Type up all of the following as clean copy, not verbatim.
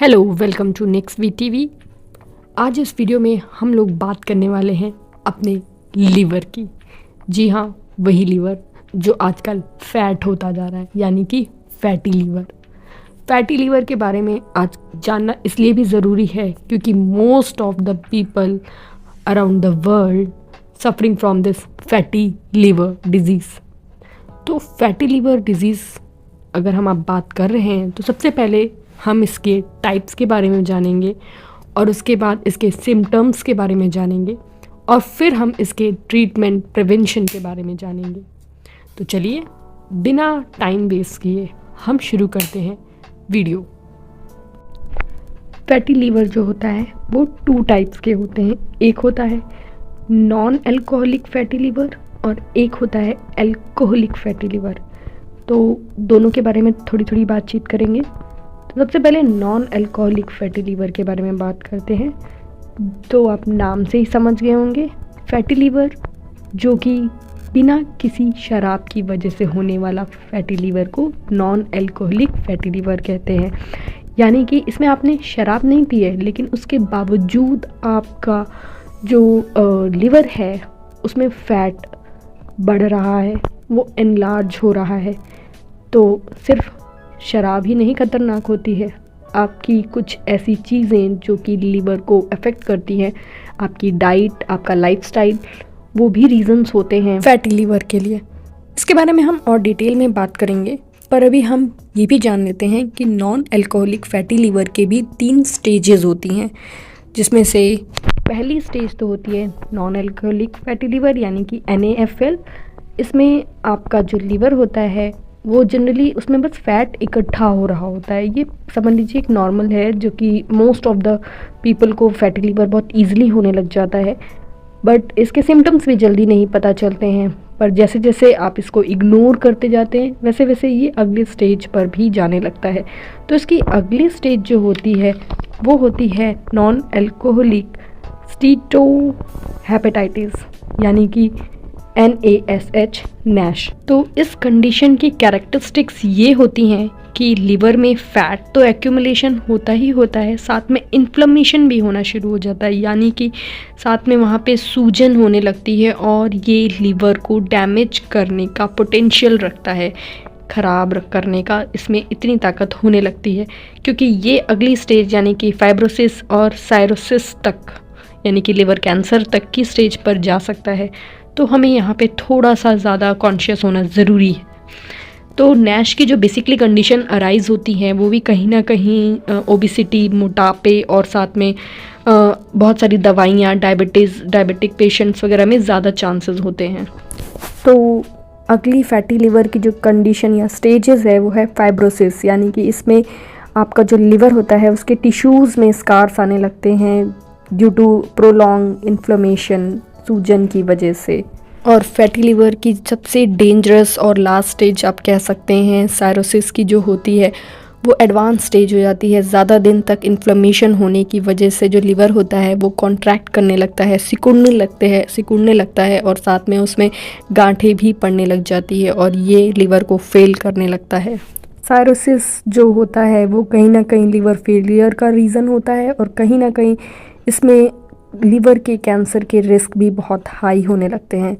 Hello, welcome to next V TV. आज इस video में हम लोग बात करने वाले हैं अपने लीवर की। जी हाँ, वही लीवर जो आजकल फैट होता जा रहा है, यानी कि फैटी लीवर। फैटी लीवर के बारे में आज जानना इसलिए भी ज़रूरी है क्योंकि most of the people around the world suffering from this fatty liver disease. तो फैटी लीवर डिजीज़ अगर हम आप बात कर रहे हैं तो सबसे पहले हम इसके टाइप्स के बारे में जानेंगे और उसके बाद इसके सिम्टम्स के बारे में जानेंगे और फिर हम इसके ट्रीटमेंट प्रिवेंशन के बारे में जानेंगे। तो चलिए बिना टाइम वेस्ट किए हम शुरू करते हैं वीडियो। फैटी लीवर जो होता है वो 2 टाइप्स के होते हैं। एक होता है नॉन अल्कोहलिक फैटी लीवर और एक होता है अल्कोहलिक फैटी लीवर। तो दोनों के बारे में थोड़ी थोड़ी बातचीत करेंगे। तो सबसे पहले नॉन अल्कोहलिक फैटी लीवर के बारे में बात करते हैं। तो आप नाम से ही समझ गए होंगे, फैटी लीवर जो कि बिना किसी शराब की वजह से होने वाला फैटी लीवर को नॉन अल्कोहलिक फैटी लीवर कहते हैं। यानी कि इसमें आपने शराब नहीं पी है लेकिन उसके बावजूद आपका जो लीवर है उसमें फ़ैट बढ़ रहा है, वो एनलार्ज हो रहा है। तो सिर्फ शराब ही नहीं खतरनाक होती है, आपकी कुछ ऐसी चीज़ें जो कि लीवर को अफेक्ट करती हैं, आपकी डाइट, आपका लाइफस्टाइल, वो भी रीजंस होते हैं फैटी लीवर के लिए। इसके बारे में हम और डिटेल में बात करेंगे, पर अभी हम ये भी जान लेते हैं कि नॉन अल्कोहलिक फैटी लीवर के भी 3 स्टेजेस होती हैं, जिसमें से पहली स्टेज तो होती है नॉन अल्कोहलिक फैटी लीवर यानी कि NaFL। इसमें आपका जो लीवर होता है वो जनरली उसमें बस फ़ैट इकट्ठा हो रहा होता है। ये समझ लीजिए एक नॉर्मल है जो कि मोस्ट ऑफ द पीपल को फैटी लीवर बहुत ईजिली होने लग जाता है, बट इसके सिम्टम्स भी जल्दी नहीं पता चलते हैं। पर जैसे जैसे आप इसको इग्नोर करते जाते हैं वैसे वैसे ये अगले स्टेज पर भी जाने लगता है। तो इसकी अगली स्टेज जो होती है वो होती है नॉन अल्कोहलिक स्टीटोहेपेटाइटिस यानी कि NaSH नैश। तो इस कंडीशन की कैरेक्टरिस्टिक्स ये होती हैं कि लीवर में फ़ैट तो एक्यूमुलेशन होता ही होता है, साथ में इन्फ्लेमेशन भी होना शुरू हो जाता है, यानी कि साथ में वहाँ पे सूजन होने लगती है और ये लीवर को डैमेज करने का पोटेंशियल रखता है, ख़राब करने का इसमें इतनी ताकत होने लगती है। क्योंकि ये अगली स्टेज यानी कि फाइब्रोसिस और साइरोसिस तक यानी कि लिवर कैंसर तक की स्टेज पर जा सकता है। तो हमें यहाँ पे थोड़ा सा ज़्यादा कॉन्शियस होना ज़रूरी है। तो नैश की जो बेसिकली कंडीशन अराइज होती हैं वो भी कहीं ना कहीं ओबिसिटी, मोटापे और साथ में बहुत सारी दवाइयाँ, डायबिटिक पेशेंट्स वगैरह में ज़्यादा चांसेस होते हैं। तो अगली फैटी लिवर की जो कंडीशन या स्टेजेस है वो है फाइब्रोसिस, यानी कि इसमें आपका जो लिवर होता है उसके टिश्यूज़ में स्कार्स आने लगते हैं ड्यू टू प्रोलॉन्ग इन्फ्लेमेशन, सूजन की वजह से। और फैटी लीवर की सबसे डेंजरस और लास्ट स्टेज आप कह सकते हैं साइरोसिस की जो होती है वो एडवांस स्टेज हो जाती है। ज़्यादा दिन तक इन्फ्लेमेशन होने की वजह से जो लीवर होता है वो कॉन्ट्रैक्ट करने लगता है, सिकुड़ने लगता है और साथ में उसमें गांठें भी पड़ने लग जाती है और ये लीवर को फेल करने लगता है। साइरोसिस जो होता है वो कहीं ना कहीं लीवर फेलियर का रीज़न होता है और कहीं ना कहीं इसमें लीवर के कैंसर के रिस्क भी बहुत हाई होने लगते हैं।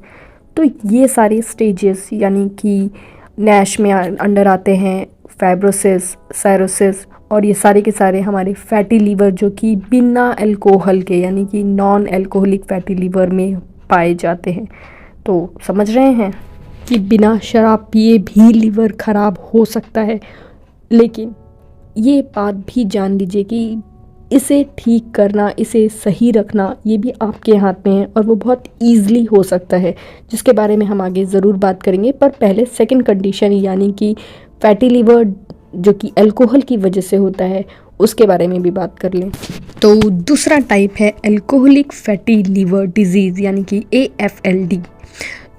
तो ये सारे स्टेजेस यानी कि नैश में अंडर आते हैं फाइब्रोसिस, साइरोसिस और ये सारे के सारे हमारे फैटी लीवर जो कि बिना अल्कोहल के यानी कि नॉन अल्कोहलिक फैटी लीवर में पाए जाते हैं। तो समझ रहे हैं कि बिना शराब पिए भी लीवर ख़राब हो सकता है, लेकिन ये बात भी जान लीजिए कि इसे ठीक करना, इसे सही रखना ये भी आपके हाथ में है और वो बहुत ईज़िली हो सकता है, जिसके बारे में हम आगे ज़रूर बात करेंगे। पर पहले सेकंड कंडीशन यानी कि फैटी लीवर जो कि अल्कोहल की वजह से होता है उसके बारे में भी बात कर लें। तो दूसरा टाइप है अल्कोहलिक फैटी लीवर डिजीज़ यानी कि AFLD।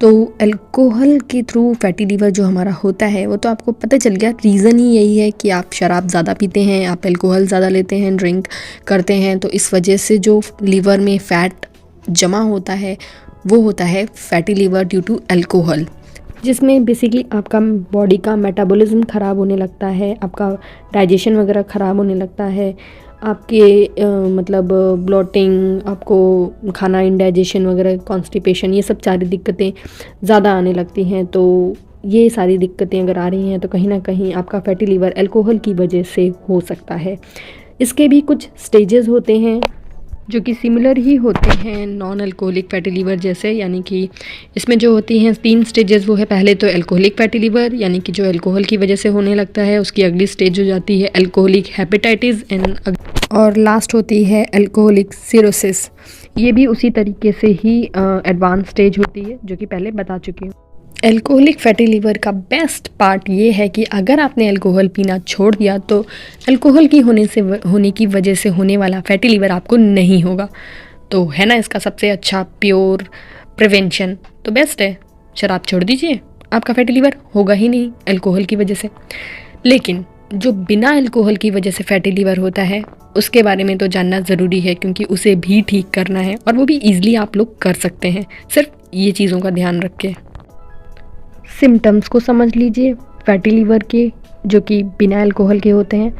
तो अल्कोहल के थ्रू फैटी लीवर जो हमारा होता है वो तो आपको पता चल गया, रीज़न ही यही है कि आप शराब ज़्यादा पीते हैं, आप अल्कोहल ज़्यादा लेते हैं, ड्रिंक करते हैं, तो इस वजह से जो लीवर में फ़ैट जमा होता है वो होता है fatty liver due to alcohol. जिसमें बेसिकली आपका बॉडी का मेटाबॉलिज्म ख़राब होने लगता है, आपका डाइजेशन वगैरह ख़राब होने लगता है, आपके मतलब ब्लोटिंग, आपको खाना इंडाइजेशन वगैरह, कॉन्स्टिपेशन, ये सब सारी दिक्कतें ज़्यादा आने लगती हैं। तो ये सारी दिक्कतें अगर आ रही हैं तो कहीं ना कहीं आपका फैटी लीवर अल्कोहल की वजह से हो सकता है। इसके भी कुछ स्टेजेस होते हैं जो कि सिमिलर ही होते हैं नॉन अल्कोहलिक फैटी लीवर जैसे, यानी कि इसमें जो होती हैं 3 स्टेजेस, वो है पहले तो अल्कोहलिक फैटी लीवर, यानी कि जो अल्कोहल की वजह से होने लगता है। उसकी अगली स्टेज हो जाती है अल्कोहलिक हेपेटाइटिस और लास्ट होती है अल्कोहलिक सिरोसिस। ये भी उसी तरीके से ही एडवांस स्टेज होती है जो कि पहले बता चुकी हूँ। अल्कोहलिक फैटी लीवर का बेस्ट पार्ट ये है कि अगर आपने अल्कोहल पीना छोड़ दिया तो अल्कोहल की होने की वजह से होने वाला फैटी लीवर आपको नहीं होगा। तो है ना इसका सबसे अच्छा प्योर प्रिवेंशन, तो बेस्ट है, शराब छोड़ दीजिए, आपका फैटी लीवर होगा ही नहीं अल्कोहल की वजह से। लेकिन जो बिना अल्कोहल की वजह से फैटी लीवर होता है उसके बारे में तो जानना ज़रूरी है, क्योंकि उसे भी ठीक करना है और वो भी ईज़िली आप लोग कर सकते हैं, सिर्फ ये चीज़ों का ध्यान रख के। सिम्टम्स को समझ लीजिए फैटी लीवर के, जो कि बिना अल्कोहल के होते हैं।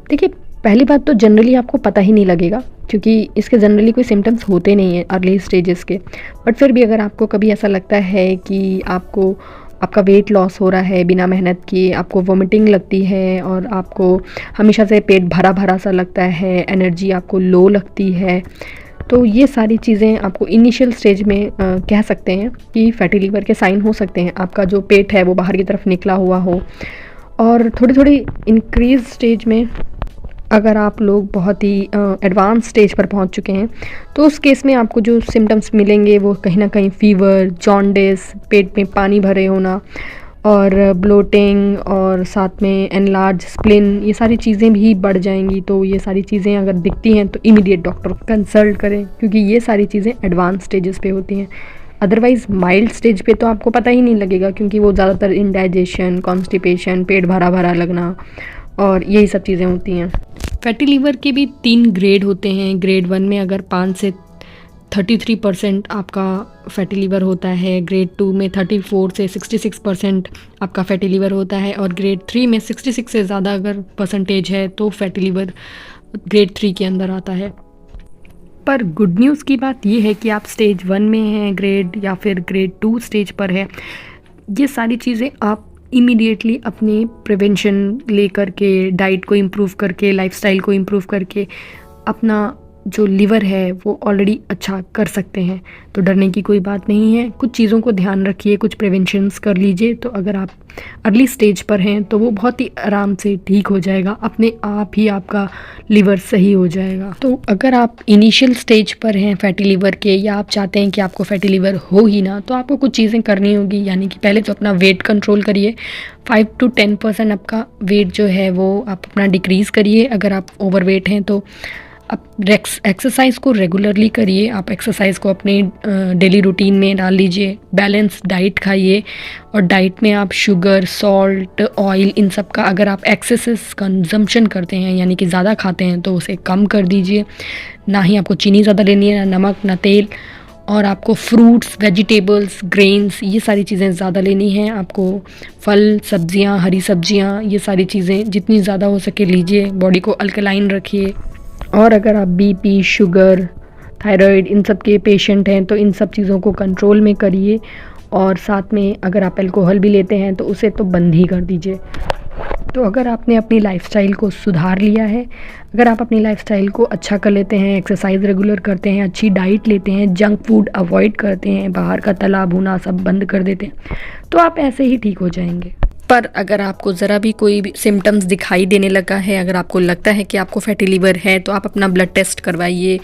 देखिए, पहली बात तो जनरली आपको पता ही नहीं लगेगा, क्योंकि इसके जनरली कोई सिम्टम्स होते नहीं हैं अर्ली स्टेजेस के। बट फिर भी अगर आपको कभी ऐसा लगता है कि आपका वेट लॉस हो रहा है बिना मेहनत किए, आपको वोमिटिंग लगती है और आपको हमेशा से पेट भरा भरा सा लगता है, एनर्जी आपको लो लगती है, तो ये सारी चीज़ें आपको इनिशियल स्टेज में कह सकते हैं कि फैटी लीवर के साइन हो सकते हैं। आपका जो पेट है वो बाहर की तरफ निकला हुआ हो, और थोड़ी थोड़ी इंक्रीज स्टेज में अगर आप लोग बहुत ही एडवांस स्टेज पर पहुंच चुके हैं तो उस केस में आपको जो सिम्टम्स मिलेंगे वो कहीं ना कहीं फीवर, जॉन्डिस, पेट में पानी भरे होना और ब्लोटिंग, और साथ में एनलार्ज स्प्लिन, ये सारी चीज़ें भी बढ़ जाएंगी। तो ये सारी चीज़ें अगर दिखती हैं तो इमीडिएट डॉक्टर को कंसल्ट करें, क्योंकि ये सारी चीज़ें एडवांस स्टेजेस पे होती हैं। अदरवाइज़ माइल्ड स्टेज पे तो आपको पता ही नहीं लगेगा, क्योंकि वो ज़्यादातर इंडाइजेशन, कॉन्स्टिपेशन, पेट भरा भरा लगना और यही सब चीज़ें होती हैं। फैटी लीवर के भी 3 ग्रेड होते हैं। ग्रेड 1 में अगर 5 से 33% आपका फैटी लीवर होता है, ग्रेड 2 में 34 से 66% आपका फैटी लीवर होता है, और ग्रेड 3 में 66 से ज़्यादा अगर परसेंटेज है तो फैटी लीवर ग्रेड 3 के अंदर आता है। पर गुड न्यूज़ की बात यह है कि आप स्टेज 1 में हैं ग्रेड, या फिर ग्रेड 2 स्टेज पर है, ये सारी चीज़ें आप इमीडिएटली अपनी प्रिवेंशन ले करके, डाइट को इम्प्रूव करके, लाइफस्टाइल को इम्प्रूव करके अपना जो लीवर है वो ऑलरेडी अच्छा कर सकते हैं। तो डरने की कोई बात नहीं है, कुछ चीज़ों को ध्यान रखिए, कुछ प्रिवेंशंस कर लीजिए, तो अगर आप अर्ली स्टेज पर हैं तो वो बहुत ही आराम से ठीक हो जाएगा, अपने आप ही आपका लीवर सही हो जाएगा। तो अगर आप इनिशियल स्टेज पर हैं फैटी लीवर के, या आप चाहते हैं कि आपको फैटी लीवर हो ही ना, तो आपको कुछ चीज़ें करनी होगी। यानी कि पहले तो अपना वेट कंट्रोल करिए, 5 to 10% आपका वेट जो है वो आप अपना डिक्रीज़ करिए। अगर आप ओवरवेट हैं तो आप एक्सरसाइज को रेगुलरली करिए, आप एक्सरसाइज को अपने डेली रूटीन में डाल लीजिए। बैलेंस डाइट खाइए, और डाइट में आप शुगर, सॉल्ट, ऑयल, इन सब का अगर आप एक्सेसिव कंजम्पशन करते हैं, यानी कि ज़्यादा खाते हैं, तो उसे कम कर दीजिए। ना ही आपको चीनी ज़्यादा लेनी है, ना नमक, ना तेल, और आपको फ्रूट्स, वेजिटेबल्स, ग्रेन्स, ये सारी चीज़ें ज़्यादा लेनी हैं। आपको फल, सब्जियां, हरी सब्जियां, ये सारी चीज़ें जितनी ज़्यादा हो सके लीजिए। बॉडी को अल्कलाइन रखिए। और अगर आप बीपी, शुगर, थायराइड, इन सब के पेशेंट हैं तो इन सब चीज़ों को कंट्रोल में करिए, और साथ में अगर आप अल्कोहल भी लेते हैं तो उसे तो बंद ही कर दीजिए। तो अगर आपने अपनी लाइफस्टाइल को सुधार लिया है, अगर आप अपनी लाइफस्टाइल को अच्छा कर लेते हैं, एक्सरसाइज रेगुलर करते हैं, अच्छी डाइट लेते हैं, जंक फूड अवॉइड करते हैं, बाहर का तला भुना सब बंद कर देते हैं, तो आप ऐसे ही ठीक हो जाएंगे। पर अगर आपको ज़रा भी कोई भी सिम्टम्स दिखाई देने लगा है, अगर आपको लगता है कि आपको फैटी लीवर है, तो आप अपना ब्लड टेस्ट करवाइए,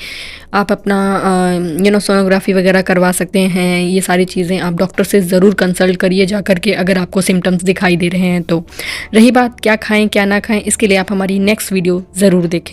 आप अपना सोनोग्राफी वगैरह करवा सकते हैं। ये सारी चीज़ें आप डॉक्टर से ज़रूर कंसल्ट करिए जा करके, अगर आपको सिम्टम्स दिखाई दे रहे हैं तो। रही बात क्या खाएं क्या ना खाएं, इसके लिए आप हमारी नेक्स्ट वीडियो ज़रूर देखें।